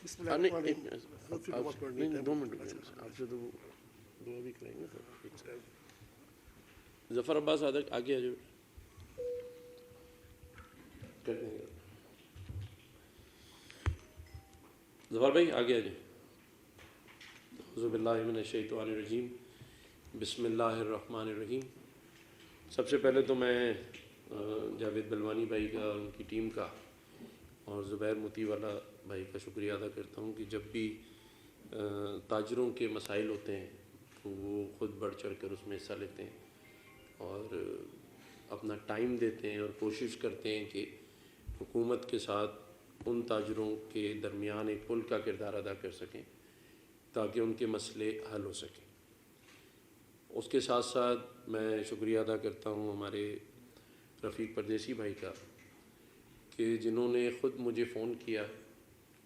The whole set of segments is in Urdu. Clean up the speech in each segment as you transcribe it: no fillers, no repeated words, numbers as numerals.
نہیں 2 منٹ آپ سے تو دعا بھی کریں گے. ظفر عباس آگے آ جائے کر دیں گے. ظفر بھائی آگے آ جائیں. اعوذ باللہ من الشیطان الرجیم بسم اللہ الرحمن الرحیم. سب سے پہلے تو میں جاوید بلوانی بھائی کا اور ان کی ٹیم کا اور زبیر موتی والا بھائی کا شکریہ ادا کرتا ہوں کہ جب بھی تاجروں کے مسائل ہوتے ہیں تو وہ خود بڑھ چڑھ کر اس میں حصہ لیتے ہیں اور اپنا ٹائم دیتے ہیں اور کوشش کرتے ہیں کہ حکومت کے ساتھ ان تاجروں کے درمیان ایک پل کا کردار ادا کر سکیں تاکہ ان کے مسئلے حل ہو سکیں. اس کے ساتھ ساتھ میں شکریہ ادا کرتا ہوں ہمارے رفیق پردیسی بھائی کا کہ جنہوں نے خود مجھے فون کیا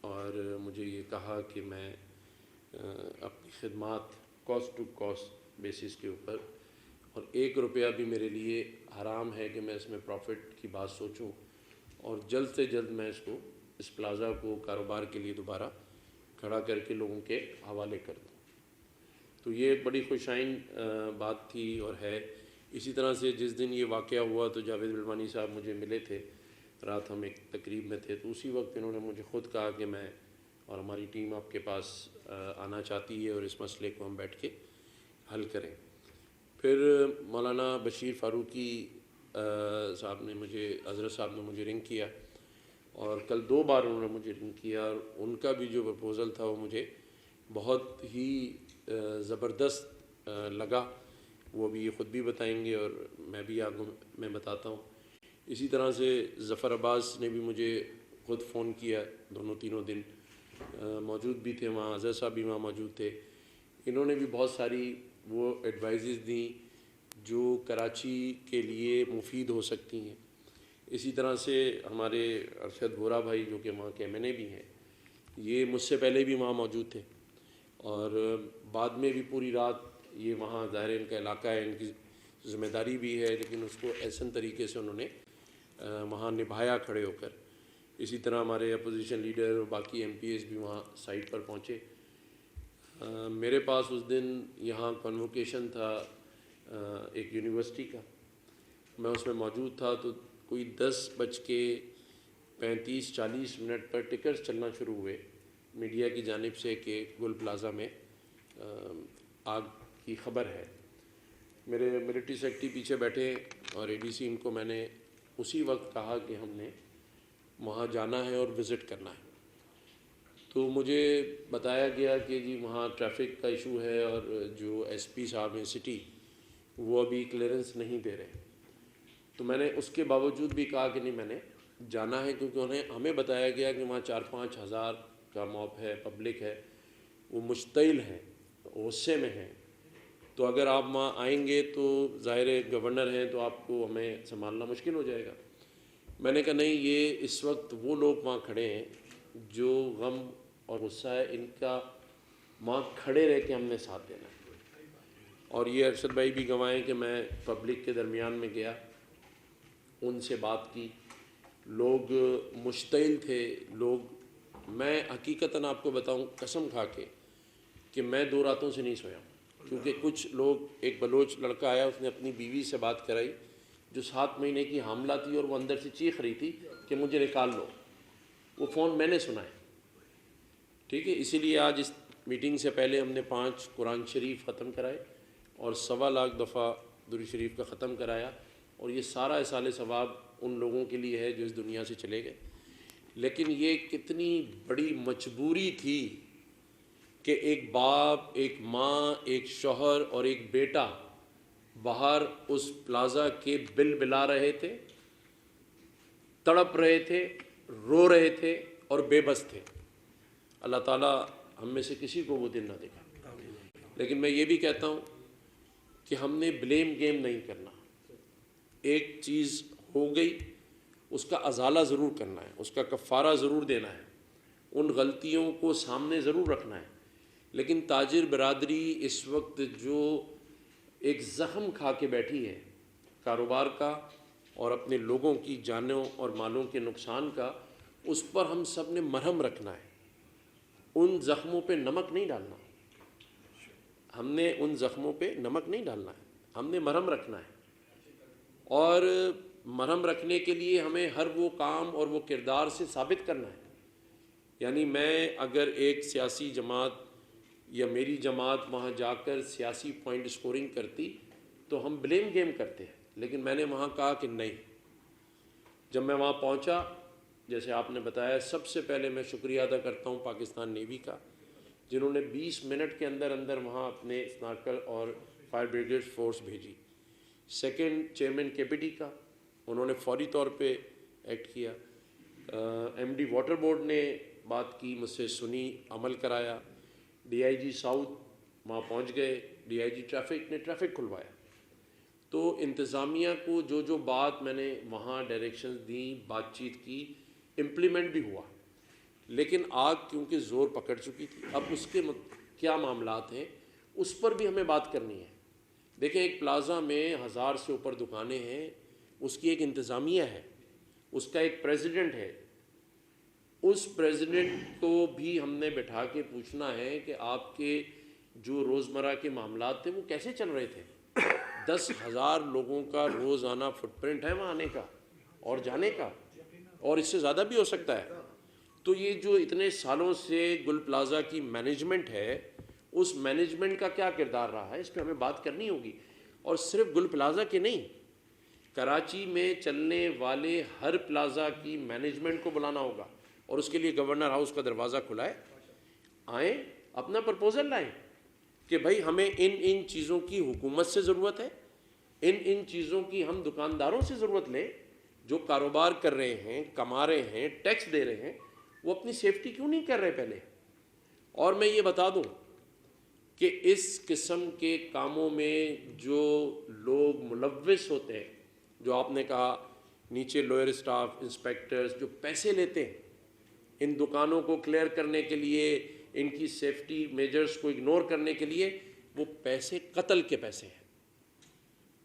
اور مجھے یہ کہا کہ میں اپنی خدمات کاسٹ ٹو کاسٹ بیسس کے اوپر اور 1 روپیہ بھی میرے لیے حرام ہے کہ میں اس میں پروفٹ کی بات سوچوں اور جلد سے جلد میں اس پلازا کو کاروبار کے لیے دوبارہ کھڑا کر کے لوگوں کے حوالے کر دوں. تو یہ بڑی خوشائن بات تھی اور ہے. اسی طرح سے جس دن یہ واقعہ ہوا تو جاوید بلوانی صاحب مجھے ملے تھے رات, ہم ایک تقریب میں تھے, تو اسی وقت انہوں نے مجھے خود کہا کہ میں اور ہماری ٹیم آپ کے پاس آنا چاہتی ہے اور اس مسئلے کو ہم بیٹھ کے حل کریں. پھر مولانا بشیر فاروقی صاحب نے حضرت صاحب نے مجھے رنگ کیا اور کل 2 بار انہوں نے مجھے رنگ کیا اور ان کا بھی جو پرپوزل تھا وہ مجھے بہت ہی زبردست لگا. وہ بھی خود بھی بتائیں گے اور میں بھی آگے میں بتاتا ہوں. اسی طرح سے ظفر عباس نے بھی مجھے خود فون کیا, 2-3 دن موجود بھی تھے وہاں, حضرت صاحب بھی وہاں موجود تھے. انہوں نے بھی بہت ساری وہ ایڈوائزز دیں جو کراچی کے لیے مفید ہو سکتی ہیں. اسی طرح سے ہمارے ارشد بورا بھائی جو کہ وہاں کے MNA بھی ہیں, یہ مجھ سے پہلے بھی وہاں موجود تھے اور بعد میں بھی پوری رات یہ وہاں ظاہر ان کا علاقہ ہے, ان کی ذمہ داری بھی ہے, لیکن اس کو احسن طریقے سے انہوں نے وہاں نبھایا کھڑے ہو کر. اسی طرح ہمارے اپوزیشن لیڈر اور باقی MPs بھی وہاں سائٹ پر پہنچے. میرے پاس اس دن یہاں کنووکیشن تھا ایک یونیورسٹی کا, میں اس میں موجود تھا. تو کوئی 10:35-40 پر ٹکرز چلنا شروع ہوئے میڈیا کی جانب سے کہ گل پلازا میں آگ کی خبر ہے. میرے ملٹری سیکرٹری پیچھے بیٹھے اور ADC ان کو میں نے اسی وقت کہا کہ ہم نے وہاں جانا ہے اور وزٹ کرنا ہے. تو مجھے بتایا گیا کہ جی وہاں ٹریفک کا ایشو ہے اور جو SP صاحب ہیں سٹی وہ ابھی کلیئرنس نہیں دے رہے. تو میں نے اس کے باوجود بھی کہا کہ نہیں میں نے جانا ہے, کیونکہ ہمیں بتایا گیا کہ وہاں 4-5 ہزار کا موب ہے, پبلک ہے, وہ مشتعل ہیں, غصے میں ہیں. تو اگر آپ وہاں آئیں گے تو ظاہر گورنر ہیں تو آپ کو ہمیں سنبھالنا مشکل ہو جائے گا. میں نے کہا نہیں, یہ اس وقت وہ لوگ وہاں کھڑے ہیں جو غم اور غصہ ہے ان کا, وہاں کھڑے رہ کے ہم نے ساتھ دینا ہے. اور یہ ارشد بھائی بھی گوائیں کہ میں پبلک کے درمیان میں گیا, ان سے بات کی, لوگ مشتعل تھے. لوگ, میں حقیقتاً آپ کو بتاؤں قسم کھا کے کہ میں 2 راتوں سے نہیں سویا ہوں, کیونکہ کچھ لوگ, ایک بلوچ لڑکا آیا اس نے اپنی بیوی سے بات کرائی جو 7 مہینے کی حاملہ تھی اور وہ اندر سے چیخ رہی تھی کہ مجھے نکال لو. وہ فون میں نے سنا ہے, ٹھیک ہے. اسی لیے آج اس میٹنگ سے پہلے ہم نے 5 قرآن شریف ختم کرائے اور 1.25 لاکھ دفعہ درود شریف کا ختم کرایا. اور یہ سارا اصال ثواب ان لوگوں کے لیے ہے جو اس دنیا سے چلے گئے. لیکن یہ کتنی بڑی مجبوری تھی کہ ایک باپ, ایک ماں, ایک شوہر اور ایک بیٹا باہر اس پلازا کے بل بلا رہے تھے, تڑپ رہے تھے, رو رہے تھے اور بے بس تھے. اللہ تعالیٰ ہم میں سے کسی کو وہ دن نہ دکھا. لیکن میں یہ بھی کہتا ہوں کہ ہم نے بلیم گیم نہیں کرنا. ایک چیز ہو گئی, اس کا ازالہ ضرور کرنا ہے, اس کا کفارہ ضرور دینا ہے, ان غلطیوں کو سامنے ضرور رکھنا ہے. لیکن تاجر برادری اس وقت جو ایک زخم کھا کے بیٹھی ہے کاروبار کا اور اپنے لوگوں کی جانوں اور مالوں کے نقصان کا, اس پر ہم سب نے مرہم رکھنا ہے. ان زخموں پہ نمک نہیں ڈالنا، ہم نے ان زخموں پہ نمک نہیں ڈالنا ہے، ہم نے مرہم رکھنا ہے. اور مرہم رکھنے کے لیے ہمیں ہر وہ کام اور وہ کردار سے ثابت کرنا ہے. یعنی میں اگر ایک سیاسی جماعت یا میری جماعت وہاں جا کر سیاسی پوائنٹ اسکورنگ کرتی تو ہم بلیم گیم کرتے ہیں، لیکن میں نے وہاں کہا کہ نہیں. جب میں وہاں پہنچا، جیسے آپ نے بتایا، سب سے پہلے میں شکریہ ادا کرتا ہوں پاکستان نیوی کا، جنہوں نے 20 منٹ کے اندر اندر وہاں اپنے اسنارکل اور فائر بریگیڈ فورس بھیجی. سیکنڈ چیئرمین کے پی ٹی کا، انہوں نے فوری طور پہ ایکٹ کیا. ایم ڈی واٹر بورڈ نے بات کی، مجھ سے سنی، عمل کرایا. ڈی آئی جی ساؤتھ وہاں پہنچ گئے، ڈی آئی جی ٹریفک نے ٹریفک کھلوایا. تو انتظامیہ کو جو بات میں نے وہاں ڈائریکشنز دیں، بات چیت کی، امپلیمنٹ بھی ہوا. لیکن آگ کیونکہ زور پکڑ چکی تھی، اب اس کے کیا معاملات ہیں اس پر بھی ہمیں بات کرنی ہے. دیکھیں، ایک پلازا میں 1000 سے اوپر دکانیں ہیں، اس کی ایک انتظامیہ ہے، اس کا ایک پریزیڈنٹ ہے. اس پریزیڈنٹ کو بھی ہم نے بٹھا کے پوچھنا ہے کہ آپ کے جو روزمرہ کے معاملات تھے وہ کیسے چل رہے تھے. 10,000 لوگوں کا روزانہ فٹ پرنٹ ہے وہاں آنے کا اور جانے کا، اور اس سے زیادہ بھی ہو سکتا ہے. تو یہ جو اتنے سالوں سے گل پلازا کی مینجمنٹ ہے، اس مینجمنٹ کا کیا کردار رہا ہے، اس پہ ہمیں بات کرنی ہوگی. اور صرف گل پلازا کے نہیں، کراچی میں چلنے والے ہر پلازا کی مینجمنٹ کو بلانا ہوگا، اور اس کے لیے گورنر ہاؤس کا دروازہ کھلا ہے. آئیں، اپنا پرپوزل لائیں کہ بھائی ہمیں ان چیزوں کی حکومت سے ضرورت ہے، ان چیزوں کی ہم دکانداروں سے ضرورت لیں جو کاروبار کر رہے ہیں، کما رہے ہیں، ٹیکس دے رہے ہیں. وہ اپنی سیفٹی کیوں نہیں کر رہے پہلے؟ اور میں یہ بتا دوں کہ اس قسم کے کاموں میں جو لوگ ملوث ہوتے ہیں، جو آپ نے کہا نیچے لوئر اسٹاف، انسپیکٹرز جو پیسے لیتے ہیں ان دکانوں کو کلیئر کرنے کے لیے، ان کی سیفٹی میجرز کو اگنور کرنے کے لیے، وہ پیسے قتل کے پیسے ہیں.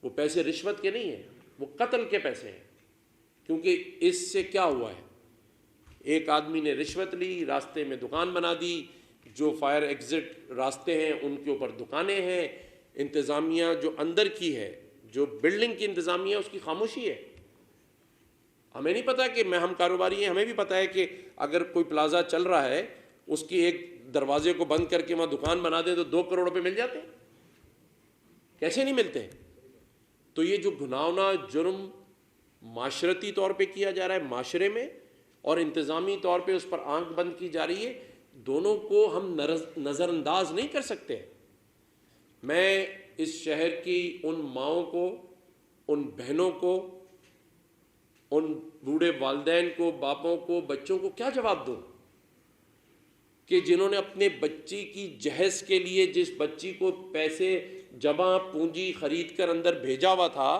وہ پیسے رشوت کے نہیں ہیں، وہ قتل کے پیسے ہیں. کیونکہ اس سے کیا ہوا ہے، ایک آدمی نے رشوت لی، راستے میں دکان بنا دی، جو فائر ایگزٹ راستے ہیں ان کے اوپر دکانیں ہیں. انتظامیہ جو اندر کی ہے، جو بلڈنگ کی انتظامیہ، اس کی خاموشی ہے. ہمیں نہیں پتا کہ ہم کاروباری ہیں، ہمیں بھی پتا ہے کہ اگر کوئی پلازا چل رہا ہے، اس کی ایک دروازے کو بند کر کے وہاں دکان بنا دیں تو 2 کروڑ روپے مل جاتے ہیں. کیسے نہیں ملتے ہیں؟ تو یہ جو گھناؤنا جرم معاشرتی طور پہ کیا جا رہا ہے معاشرے میں، اور انتظامی طور پہ اس پر آنکھ بند کی جا رہی ہے، دونوں کو ہم نظر انداز نہیں کر سکتے. میں اس شہر کی ان ماؤں کو، ان بہنوں کو، ان بوڑھے والدین کو، باپوں کو، بچوں کو کیا جواب دوں کہ جنہوں نے اپنے بچی کی جہیز کے لیے، جس بچی کو پیسے جمع پونجی خرید کر اندر بھیجا ہوا تھا،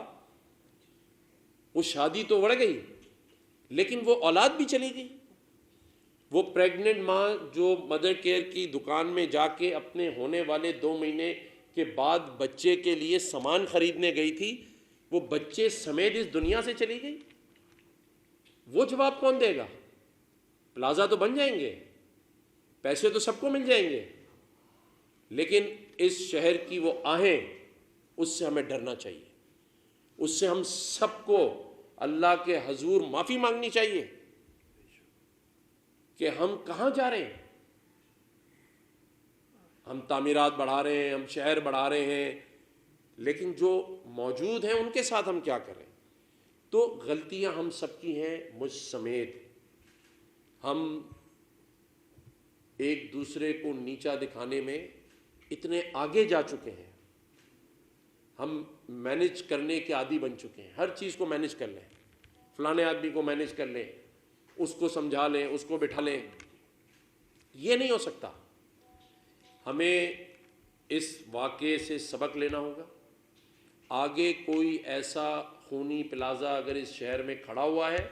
وہ شادی تو بڑھ گئی لیکن وہ اولاد بھی چلی گئی. وہ پریگننٹ ماں جو مدر کیئر کی دکان میں جا کے اپنے ہونے والے 2 مہینے کے بعد بچے کے لیے سامان خریدنے گئی تھی، وہ بچے سمیت اس دنیا سے چلی گئی. وہ جواب کون دے گا؟ پلازا تو بن جائیں گے، پیسے تو سب کو مل جائیں گے، لیکن اس شہر کی وہ آہیں، اس سے ہمیں ڈرنا چاہیے. اس سے ہم سب کو اللہ کے حضور معافی مانگنی چاہیے کہ ہم کہاں جا رہے ہیں. ہم تعمیرات بڑھا رہے ہیں، ہم شہر بڑھا رہے ہیں، لیکن جو موجود ہیں ان کے ساتھ ہم کیا کریں؟ تو غلطیاں ہم سب کی ہیں، مجھ سمیت. ہم ایک دوسرے کو نیچا دکھانے میں اتنے آگے جا چکے ہیں، ہم مینج کرنے کے عادی بن چکے ہیں. ہر چیز کو مینج کر لیں، فلانے آدمی کو مینج کر لیں، اس کو سمجھا لیں، اس کو بٹھا لیں. یہ نہیں ہو سکتا. ہمیں اس واقعے سے سبق لینا ہوگا. آگے کوئی ایسا خونی پلازا اگر اس شہر میں کھڑا ہوا ہے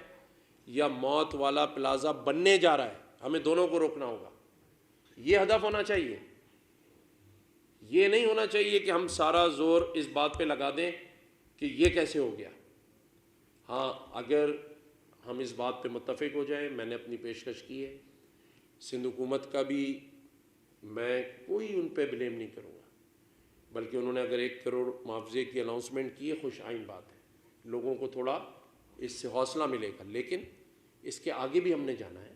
یا موت والا پلازا بننے جا رہا ہے، ہمیں دونوں کو روکنا ہوگا. یہ ہدف ہونا چاہیے. یہ نہیں ہونا چاہیے کہ ہم سارا زور اس بات پہ لگا دیں کہ یہ کیسے ہو گیا. ہاں، اگر ہم اس بات پہ متفق ہو جائیں، میں نے اپنی پیشکش کی ہے سندھ حکومت کا بھی میں کوئی ان پہ بلیم نہیں کروں گا، بلکہ انہوں نے اگر 1 کروڑ معاوضے کی اناؤنسمنٹ کی ہے، خوش آئند بات ہے، لوگوں کو تھوڑا اس سے حوصلہ ملے گا، لیکن اس کے آگے بھی ہم نے جانا ہے۔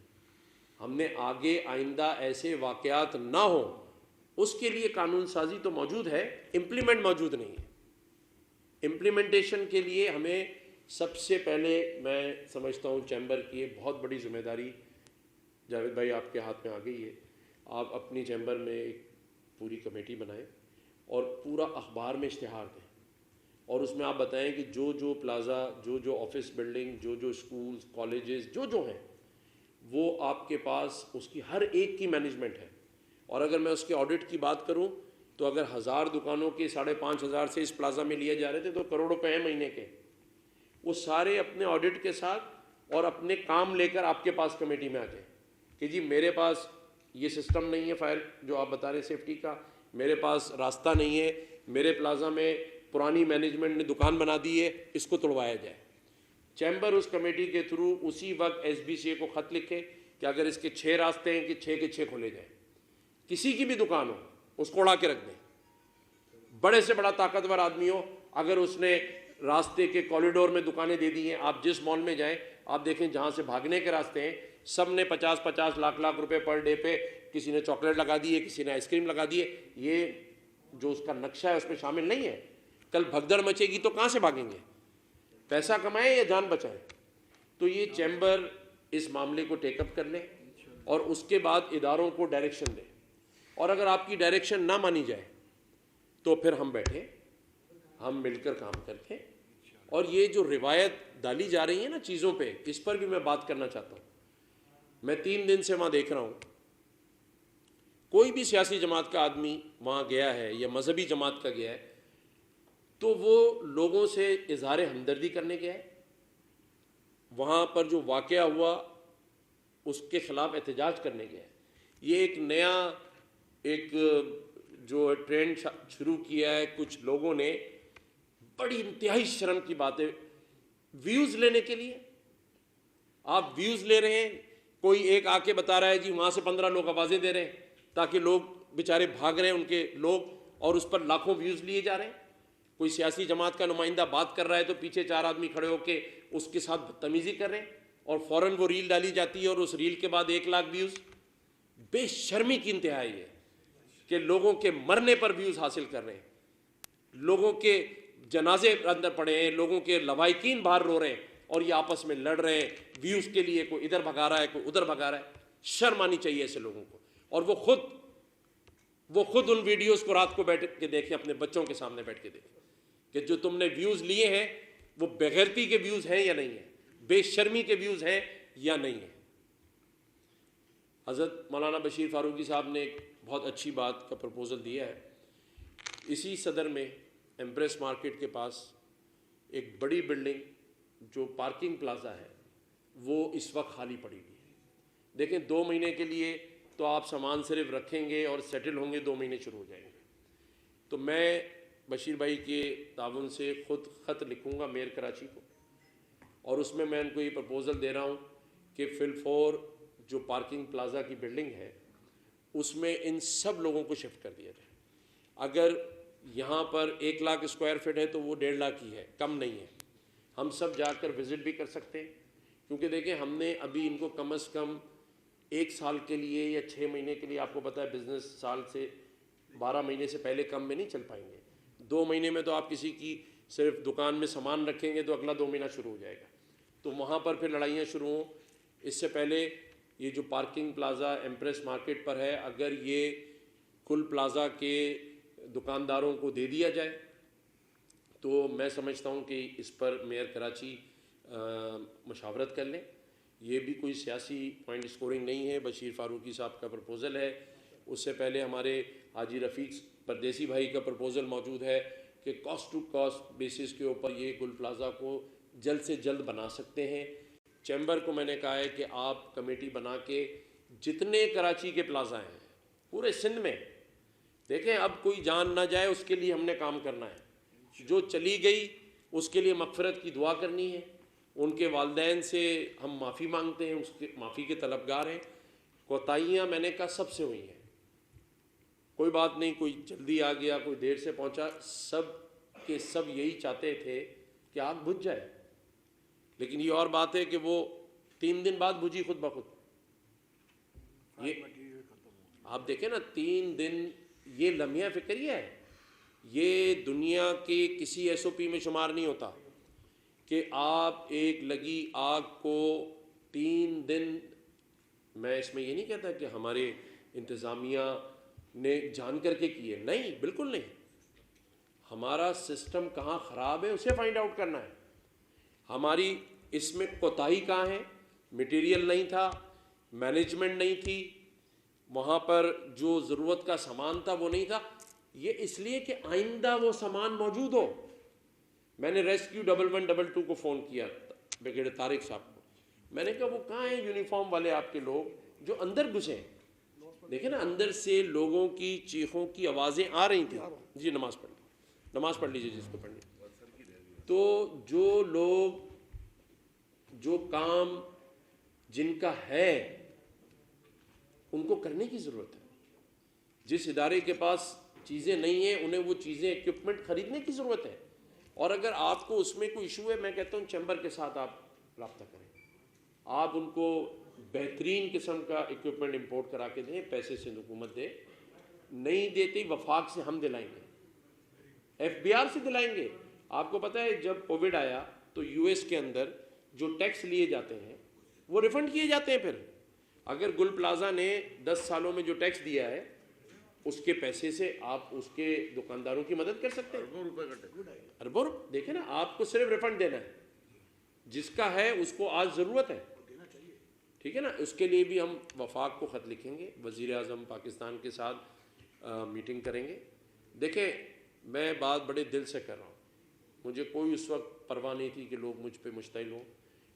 ہم نے آگے آئندہ ایسے واقعات نہ ہوں، اس کے لیے قانون سازی تو موجود ہے، امپلیمنٹ موجود نہیں ہے۔ امپلیمنٹیشن کے لیے ہمیں سب سے پہلے میں سمجھتا ہوں چیمبر کی ایک بہت بڑی ذمہ داری، جاوید بھائی آپ کے ہاتھ میں آ گئی ہے۔ آپ اپنی چیمبر میں ایک پوری کمیٹی بنائیں اور پورا اخبار میں اشتہار دیں، اور اس میں آپ بتائیں کہ جو پلازا، جو آفس بلڈنگ، جو اسکولز، کالجز جو ہیں، وہ آپ کے پاس اس کی ہر ایک کی مینجمنٹ ہے۔ اور اگر میں اس کے آڈٹ کی بات کروں تو اگر 1000 دکانوں کے 5,500 سے اس پلازا میں لیے جا رہے تھے تو کروڑ روپے ہیں مہینے کے، وہ سارے اپنے آڈٹ کے ساتھ اور اپنے کام لے کر آپ کے پاس کمیٹی میں آ جائیں کہ جی میرے پاس یہ سسٹم نہیں ہے، فائر جو آپ بتا رہے ہیں سیفٹی کا، میرے پاس راستہ نہیں ہے، میرے پلازا میں پرانی مینجمنٹ نے دکان بنا دی ہے، اس کو توڑوایا جائے۔ چیمبر اس کمیٹی کے تھرو اسی وقت SBCA کو خط لکھے کہ اگر اس کے 6 راستے ہیں کہ 6 کے 6 کھولے جائیں، کسی کی بھی دکان ہو اس کو اڑا کے رکھ دیں، بڑے سے بڑا طاقتور آدمی ہو، اگر اس نے راستے کے کوریڈور میں دکانیں دے دی ہیں، آپ جس مال میں جائیں آپ دیکھیں جہاں سے بھاگنے کے راستے ہیں سب نے 50 لاکھ روپے پر ڈے پہ، کسی نے چاکلیٹ لگا دی ہے، کسی نے آئس کریم لگا دی ہے، یہ جو اس کا نقشہ ہے اس میں شامل نہیں ہے۔ کل بھگدڑ مچے گی تو کہاں سے بھاگیں گے؟ پیسہ کمائیں یا جان بچائیں؟ تو یہ چیمبر اس معاملے کو ٹیک اپ کر لے اور اس کے بعد اداروں کو ڈائریکشن دے، اور اگر آپ کی ڈائریکشن نہ مانی جائے تو پھر ہم بیٹھے، ہم مل کر کام کرتے۔ اور یہ جو روایت ڈالی جا رہی ہے نا چیزوں پہ، اس پر بھی میں بات کرنا چاہتا ہوں۔ میں 3 دن سے وہاں دیکھ رہا ہوں، کوئی بھی سیاسی جماعت کا آدمی وہاں گیا ہے یا مذہبی جماعت کا گیا ہے تو وہ لوگوں سے اظہار ہمدردی کرنے گیا ہے، وہاں پر جو واقعہ ہوا اس کے خلاف احتجاج کرنے گیا ہے۔ یہ ایک نیا جو ٹرینڈ شروع کیا ہے کچھ لوگوں نے، بڑی انتہائی شرم کی بات ہے، ویوز لینے کے لیے آپ ویوز لے رہے ہیں، کوئی ایک آ کے بتا رہا ہے جی وہاں سے 15 لوگ آوازیں دے رہے ہیں تاکہ لوگ بیچارے بھاگ رہے ہیں ان کے لوگ، اور اس پر لاکھوں ویوز لیے جا رہے ہیں۔ کوئی سیاسی جماعت کا نمائندہ بات کر رہا ہے تو پیچھے 4 آدمی کھڑے ہو کے اس کے ساتھ بدتمیزی کر رہے ہیں، اور فوراً وہ ریل ڈالی جاتی ہے اور اس ریل کے بعد 1 لاکھ ویوز۔ بے شرمی کی انتہا ہے کہ لوگوں کے مرنے پر ویوز حاصل کر رہے ہیں، لوگوں کے جنازے اندر پڑے ہیں، لوگوں کے لواحقین باہر رو رہے ہیں، اور یہ آپس میں لڑ رہے ہیں ویوز کے لیے، کوئی ادھر بھگا رہا ہے کوئی ادھر بھگا رہا ہے۔ شرم آنی چاہیے ایسے لوگوں کو، اور وہ خود ان ویڈیوز کو رات کو بیٹھ کے دیکھیں، اپنے بچوں کے سامنے بیٹھ کے دیکھیں کہ جو تم نے ویوز لیے ہیں وہ بغیرتی کے ویوز ہیں یا نہیں ہیں، بے شرمی کے ویوز ہیں یا نہیں ہیں۔ حضرت مولانا بشیر فاروقی صاحب نے ایک بہت اچھی بات کا پرپوزل دیا ہے۔ اسی صدر میں ایمپریس مارکیٹ کے پاس ایک بڑی بلڈنگ جو پارکنگ پلازا ہے وہ اس وقت خالی پڑی ہوئی ہے۔ دیکھیں 2 مہینے کے لیے تو آپ سامان صرف رکھیں گے اور سیٹل ہوں گے، 2 مہینے شروع ہو جائیں گے۔ تو میں بشیر بھائی کے تعاون سے خود خط لکھوں گا میئر کراچی کو، اور اس میں ان کو یہ پرپوزل دے رہا ہوں کہ فی الفور جو پارکنگ پلازا کی بلڈنگ ہے اس میں ان سب لوگوں کو شفٹ کر دیا جائے۔ اگر یہاں پر 1 لاکھ اسکوائر فٹ ہے تو وہ 1.5 لاکھ ہی ہے، کم نہیں ہے۔ ہم سب جا کر وزٹ بھی کر سکتے ہیں، کیونکہ دیکھیں ہم نے ابھی ان کو کم از کم 1 سال کے لیے یا 6 مہینے کے لیے، آپ کو پتہ ہے بزنس سال سے 12 مہینے سے پہلے کم میں نہیں چل پائیں گے۔ 2 مہینے میں تو آپ کسی کی صرف دکان میں سامان رکھیں گے تو اگلا 2 مہینہ شروع ہو جائے گا، تو وہاں پر پھر لڑائیاں شروع ہوں۔ اس سے پہلے یہ جو پارکنگ پلازا ایمپریس مارکیٹ پر ہے، اگر یہ کل پلازا کے دکانداروں کو دے دیا جائے تو میں سمجھتا ہوں کہ اس پر میئر کراچی مشاورت کر لیں۔ یہ بھی کوئی سیاسی پوائنٹ اسکورنگ نہیں ہے، بشیر فاروقی صاحب کا پرپوزل ہے۔ اس سے پہلے ہمارے حاجی رفیق پردیسی بھائی کا پرپوزل موجود ہے کہ کاسٹ ٹو کاسٹ بیسس کے اوپر یہ گل پلازا کو جلد سے جلد بنا سکتے ہیں۔ چیمبر کو میں نے کہا ہے کہ آپ کمیٹی بنا کے جتنے کراچی کے پلازا ہیں پورے سندھ میں، دیکھیں اب کوئی جان نہ جائے اس کے لیے ہم نے کام کرنا ہے۔ جو چلی گئی اس کے لیے مغفرت کی دعا کرنی ہے، ان کے والدین سے ہم معافی مانگتے ہیں، اس کے معافی کے طلبگار ہیں۔ کوتاہیاں میں نے کہا سب سے ہوئی ہیں، کوئی بات نہیں، کوئی جلدی آ گیا، کوئی دیر سے پہنچا، سب کے سب یہی چاہتے تھے کہ آگ بجھ جائے، لیکن یہ اور بات ہے کہ وہ 3 دن بعد بجھی خود بخود۔ یہ آپ دیکھیں نا 3 دن، یہ لمحہ فکریہ ہے، یہ دنیا کے کسی ایس او پی میں شمار نہیں ہوتا کہ آپ ایک لگی آگ کو 3 دن، میں اس میں یہ نہیں کہتا کہ ہمارے انتظامیہ نے جان کر کے کی ہے، نہیں، بالکل نہیں، ہمارا سسٹم کہاں خراب ہے اسے فائنڈ آؤٹ کرنا ہے، ہماری اس میں کوتاہی کہاں ہے، مٹیریل نہیں تھا، مینجمنٹ نہیں تھی، وہاں پر جو ضرورت کا سامان تھا وہ نہیں تھا، یہ اس لیے کہ آئندہ وہ سامان موجود ہو۔ میں نے ریسکیو 1112 کو فون کیا، بریگیڈیئر طارق صاحب کو، میں نے کہا وہ کہاں ہیں یونیفارم والے آپ کے لوگ جو اندر گھسے ہیں؟ دیکھیں نا اندر سے لوگوں کی چیخوں کی آوازیں آ رہی تھیں، جی نماز پڑھ لیجیے جس کو پڑھنی۔ تو جو لوگ، جو کام جن کا ہے ان کو کرنے کی ضرورت ہے، جس ادارے کے پاس چیزیں نہیں ہیں انہیں وہ چیزیں ایکوپمنٹ خریدنے کی ضرورت ہے، اور اگر آپ کو اس میں کوئی ایشو ہے میں کہتا ہوں چیمبر کے ساتھ آپ رابطہ کریں، آپ ان کو بہترین قسم کا ایکوپمنٹ امپورٹ کرا کے دیں، پیسے سے حکومت دے، نہیں دیتی وفاق سے ہم دلائیں گے، ایف بی آر سے دلائیں گے۔ آپ کو پتہ ہے جب کووڈ آیا تو یو ایس کے اندر جو ٹیکس لیے جاتے ہیں وہ ریفنڈ کیے جاتے ہیں، پھر اگر گل پلازا نے 10 سالوں میں جو ٹیکس دیا ہے اس کے پیسے سے آپ اس کے دکانداروں کی مدد کر سکتے ہیں، اربوں روپے، دیکھیں نا آپ کو صرف ریفنڈ دینا ہے، جس کا ہے اس کو آج ضرورت ہے، ٹھیک ہے نا۔ اس کے لیے بھی ہم وفاق کو خط لکھیں گے، وزیر اعظم پاکستان کے ساتھ میٹنگ کریں گے۔ دیکھیں میں بات بڑے دل سے کر رہا ہوں، مجھے کوئی اس وقت پرواہ نہیں تھی کہ لوگ مجھ پہ مشتعل ہوں،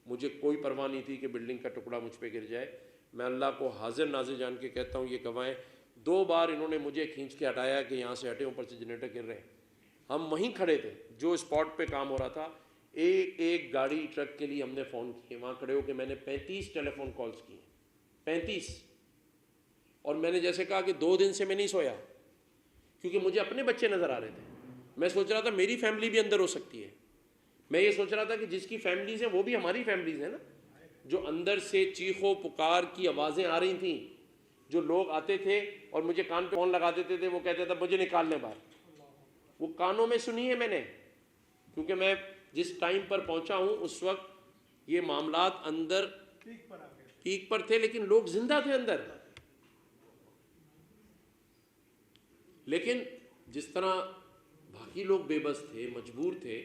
مجھے کوئی پرواہ نہیں تھی کہ بلڈنگ کا ٹکڑا مجھ پہ گر جائے، میں اللہ کو حاضر ناظر جان کے کہتا ہوں، یہ گواہیں 2 بار انہوں نے مجھے کھینچ کے ہٹایا کہ یہاں سے ہٹے، اوپر سے جنریٹر گر رہے ہیں، ہم وہیں کھڑے تھے جو اسپاٹ پہ کام ہو رہا تھا، ایک گاڑی ٹرک کے لیے ہم نے فون کیے، وہاں کھڑے ہو کے میں نے 35 ٹیلی فون کالز کی، 35، اور میں نے جیسے کہا کہ 2 دن سے میں نہیں سویا کیونکہ مجھے اپنے بچے نظر آ رہے تھے، میں سوچ رہا تھا میری فیملی بھی اندر ہو سکتی ہے، میں یہ سوچ رہا تھا کہ جس کی فیملیز ہیں وہ بھی ہماری فیملیز ہیں نا، جو اندر سے چیخ و پکار کی آوازیں آ رہی تھیں، جو لوگ آتے تھے اور مجھے کان پہ فون لگا دیتے تھے، وہ کہتے تھے مجھے نکال لیں باہر، وہ کانوں میں سنی ہے میں نے، کیونکہ میں جس ٹائم پر پہنچا ہوں اس وقت یہ معاملات اندر پیک پر تھے، لیکن لوگ زندہ تھے اندر، لیکن جس طرح باقی لوگ بے بس تھے، مجبور تھے،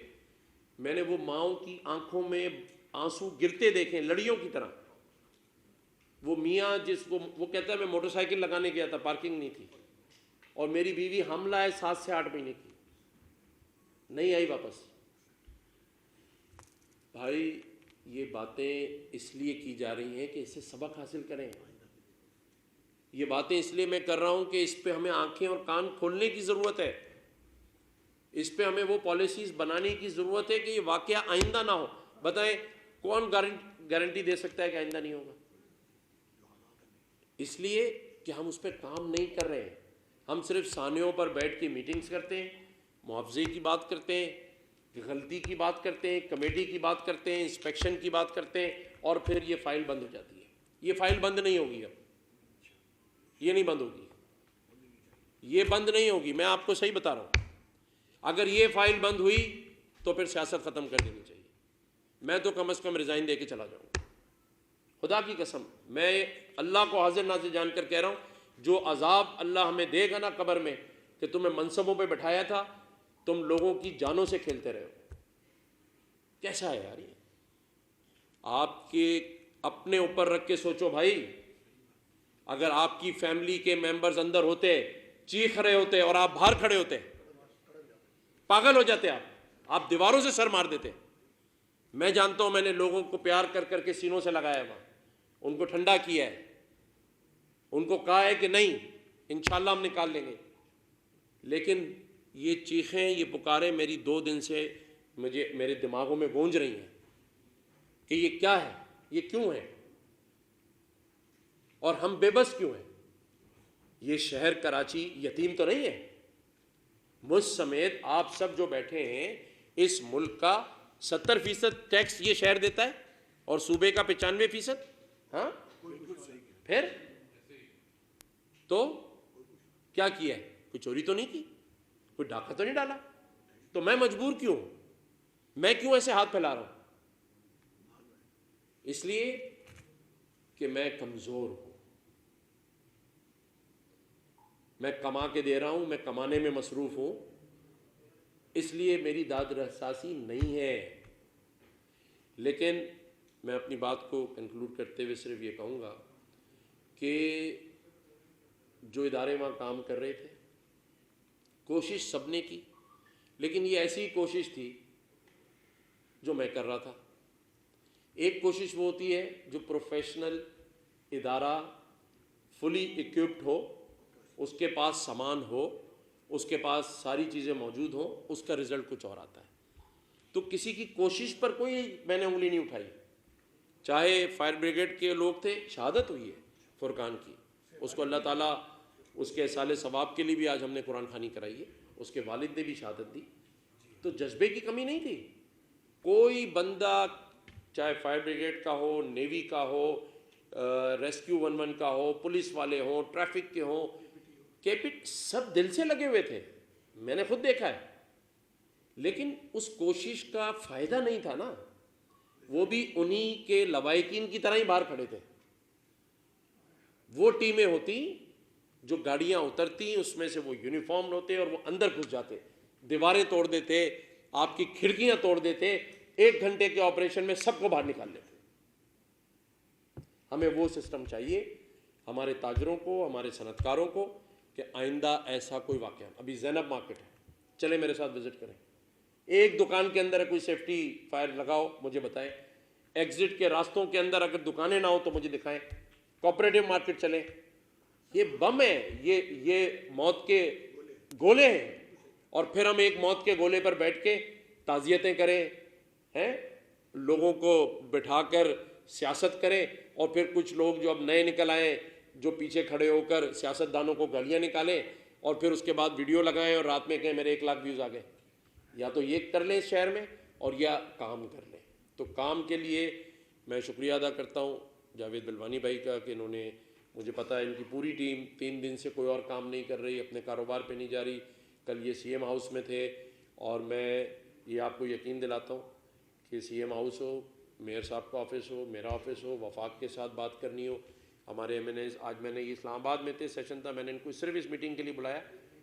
میں نے وہ ماؤں کی آنکھوں میں آنسو گرتے دیکھے لڑیوں کی طرح، وہ میاں جس کو وہ کہتا ہے میں موٹر سائیکل لگانے گیا تھا، پارکنگ نہیں تھی، اور میری بیوی حاملہ ہے 7 سے 8 مہینے کی، نہیں آئی واپس۔ بھائی یہ باتیں اس لیے کی جا رہی ہیں کہ اس سے سبق حاصل کریں، یہ باتیں اس لیے میں کر رہا ہوں کہ اس پہ ہمیں آنکھیں اور کان کھولنے کی ضرورت ہے، اس پہ ہمیں وہ پالیسیز بنانے کی ضرورت ہے کہ یہ واقعہ آئندہ نہ ہو۔ بتائیں کون گارنٹی دے سکتا ہے کہ آئندہ نہیں ہوگا؟ اس لیے کہ ہم اس پہ کام نہیں کر رہے ہیں، ہم صرف سانحوں پر بیٹھ کے میٹنگز کرتے ہیں، معاوضے کی بات کرتے ہیں، غلطی کی بات کرتے ہیں، کمیٹی کی بات کرتے ہیں، انسپیکشن کی بات کرتے ہیں، اور پھر یہ فائل بند ہو جاتی ہے۔ یہ فائل بند نہیں ہوگی، اب یہ نہیں بند ہوگی، یہ بند نہیں ہوگی، میں آپ کو صحیح بتا رہا ہوں، اگر یہ فائل بند ہوئی تو پھر سیاست ختم کر دینی چاہیے، میں تو کم از کم ریزائن دے کے چلا جاؤں گا، خدا کی قسم، میں اللہ کو حاضر ناظر جان کر کہہ رہا ہوں، جو عذاب اللہ ہمیں دے گا نا قبر میں کہ تمہیں منصبوں پہ بٹھایا تھا، تم لوگوں کی جانوں سے کھیلتے رہے ہو، کیسا ہے یار یہ؟ آپ کے اپنے اوپر رکھ کے سوچو بھائی، اگر آپ کی فیملی کے ممبرز اندر ہوتے، چیخ رہے ہوتے اور آپ باہر کھڑے ہوتے، پاگل ہو جاتے آپ دیواروں سے سر مار دیتے۔ میں جانتا ہوں، میں نے لوگوں کو پیار کر کر کے سینوں سے لگایا ہوا، ان کو ٹھنڈا کیا ہے، ان کو کہا ہے کہ نہیں انشاءاللہ ہم نکال لیں گے، لیکن یہ چیخیں، یہ پکاریں میری 2 دن سے میرے دماغوں میں گونج رہی ہیں کہ یہ کیا ہے، یہ کیوں ہے؟ اور ہم بے بس کیوں ہیں؟ یہ شہر کراچی یتیم تو نہیں ہے؟ مجھ سمیت آپ سب جو بیٹھے ہیں، اس ملک کا 70% ٹیکس یہ شہر دیتا ہے اور صوبے کا 95%. ہاں پھر تو کیا کیا ہے؟ کوئی چوری تو نہیں کی، کوئی ڈاکہ تو نہیں ڈالا؟ تو میں مجبور کیوں ہوں؟ میں کیوں ایسے ہاتھ پھیلا رہا ہوں؟ اس لیے کہ میں کمزور ہوں، میں کما کے دے رہا ہوں، میں کمانے میں مصروف ہوں، اس لیے میری داد رساسی نہیں ہے. لیکن میں اپنی بات کو کنکلوڈ کرتے ہوئے صرف یہ کہوں گا کہ جو ادارے وہاں کام کر رہے تھے، کوشش سب نے کی، لیکن یہ ایسی کوشش تھی جو میں کر رہا تھا. ایک کوشش وہ ہوتی ہے جو پروفیشنل ادارہ فلی اکوپڈ ہو، اس کے پاس سامان ہو، اس کے پاس ساری چیزیں موجود ہوں، اس کا رزلٹ کچھ اور آتا ہے. تو کسی کی کوشش پر کوئی میں نے انگلی نہیں اٹھائی. چاہے فائر بریگیڈ کے لوگ تھے، شہادت ہوئی ہے فرقان کی، اس کو اللہ تعالیٰ اس کے احصال ثواب کے لیے بھی آج ہم نے قرآن خوانی کرائی ہے، اس کے والد نے بھی شہادت دی. تو جذبے کی کمی نہیں تھی. کوئی بندہ چاہے فائر بریگیڈ کا ہو، نیوی کا ہو، ریسکیو 11 کا ہو، پولیس والے ہوں، ٹریفک کے ہوں، کیپٹ، سب دل سے لگے ہوئے تھے، میں نے خود دیکھا ہے. لیکن اس کوشش کا فائدہ نہیں تھا نا. وہ بھی انہی کے لوائقین کی طرح ہی باہر کھڑے تھے. وہ ٹیمیں ہوتی جو گاڑیاں اترتی، اس میں سے وہ یونیفارم ہوتے اور وہ اندر گھس جاتے، دیواریں توڑ دیتے، آپ کی کھڑکیاں توڑ دیتے، 1 گھنٹے کے آپریشن میں سب کو باہر نکال لیتے. ہمیں وہ سسٹم چاہیے ہمارے تاجروں کو، ہمارے صنعت کاروں کو، کہ آئندہ ایسا کوئی واقعہ. ابھی زینب مارکیٹ ہے، چلے میرے ساتھ وزٹ کریں. ایک دکان کے اندر کوئی سیفٹی فائر لگاؤ، مجھے بتائیں. ایگزٹ کے راستوں کے اندر اگر دکانیں نہ ہو تو مجھے دکھائیں. کوآپریٹو مارکیٹ چلیں. یہ بم ہے، یہ موت کے گولے ہیں. اور پھر ہم ایک موت کے گولے پر بیٹھ کے تعزیتیں کریں، ہیں لوگوں کو بٹھا کر سیاست کریں، اور پھر کچھ لوگ جو اب نئے نکل آئیں جو پیچھے کھڑے ہو کر سیاست دانوں کو گالیاں نکالیں، اور پھر اس کے بعد ویڈیو لگائیں اور رات میں کہیں میرے 1 لاکھ ویوز آ گئے. یا تو یہ کر لیں اس شہر میں، اور یا کام کر لیں. تو کام کے لیے میں شکریہ ادا کرتا ہوں جاوید بلوانی بھائی کا، کہ انہوں نے، مجھے پتہ ہے ان کی پوری ٹیم 3 دن سے کوئی اور کام نہیں کر رہی، اپنے کاروبار پہ نہیں جا رہی. کل یہ سی ایم ہاؤس میں تھے، اور میں یہ آپ کو یقین دلاتا ہوں کہ سی ایم ہاؤس ہو، میئر صاحب کا آفس ہو، میرا آفس ہو، وفاق کے ساتھ بات کرنی ہو، ہمارے ایم این ایز. آج میں نے یہ اسلام آباد میں تھے، سیشن تھا، میں نے ان کو صرف اس میٹنگ کے لیے بلایا،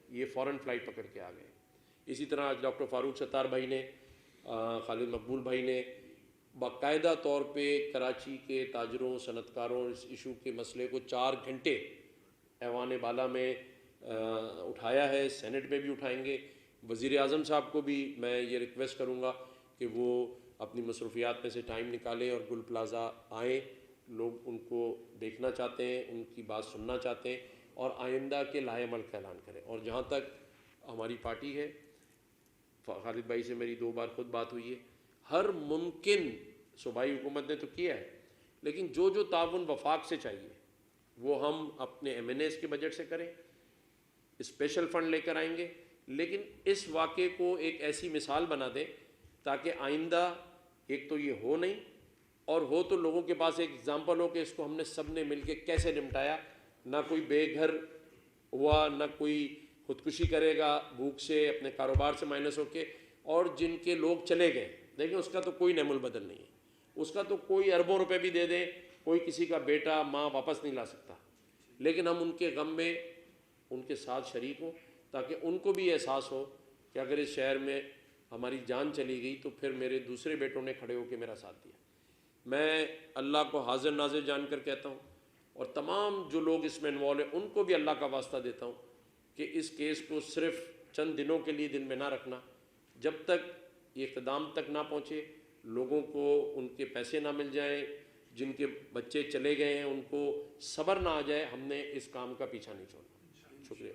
یہ فوراً فلائٹ پکڑ کے آ گئے. اسی طرح آج ڈاکٹر فاروق ستار بھائی نے، خالد مقبول بھائی نے باقاعدہ طور پہ کراچی کے تاجروں، صنعت کاروں، اس ایشو کے مسئلے کو 4 گھنٹے ایوان بالا میں اٹھایا ہے، سینٹ میں بھی اٹھائیں گے. وزیر اعظم صاحب کو بھی میں یہ ریکویسٹ کروں گا کہ وہ اپنی مصروفیات میں سے ٹائم نکالیں اور گل پلازا آئیں. لوگ ان کو دیکھنا چاہتے ہیں، ان کی بات سننا چاہتے ہیں، اور آئندہ کے لائحہ عمل کا اعلان کریں. اور جہاں تک ہماری پارٹی ہے، خالد بھائی سے میری 2 بار خود بات ہوئی ہے، ہر ممکن صوبائی حکومت نے تو کیا ہے، لیکن جو تعاون وفاق سے چاہیے وہ ہم اپنے ایم این ایز کے بجٹ سے کریں، اسپیشل فنڈ لے کر آئیں گے. لیکن اس واقعے کو ایک ایسی مثال بنا دیں تاکہ آئندہ ایک تو یہ ہو نہیں، اور ہو تو لوگوں کے پاس ایک اگزامپل ہو کہ اس کو ہم نے سب نے مل کے کیسے نمٹایا. نہ کوئی بے گھر ہوا، نہ کوئی خودکشی کرے گا بھوک سے، اپنے کاروبار سے مائنس ہو کے. اور جن کے لوگ چلے گئے، دیکھیں اس کا تو کوئی نعم البدل نہیں ہے، اس کا تو کوئی اربوں روپے بھی دے دیں، کوئی کسی کا بیٹا ماں واپس نہیں لا سکتا. لیکن ہم ان کے غم میں ان کے ساتھ شریک ہوں، تاکہ ان کو بھی احساس ہو کہ اگر اس شہر میں ہماری جان چلی گئی تو پھر میرے دوسرے بیٹوں نے کھڑے ہو کے میرا ساتھ دیا. میں اللہ کو حاضر ناظر جان کر کہتا ہوں، اور تمام جو لوگ اس میں انوالو ہیں ان کو بھی اللہ کا واسطہ دیتا ہوں کہ اس کیس کو صرف چند دنوں کے لیے دل میں نہ رکھنا. جب تک یہ اقتدام تک نہ پہنچے، لوگوں کو ان کے پیسے نہ مل جائیں، جن کے بچے چلے گئے ہیں ان کو صبر نہ آ جائے، ہم نے اس کام کا پیچھا نہیں چھوڑنا. شکریہ.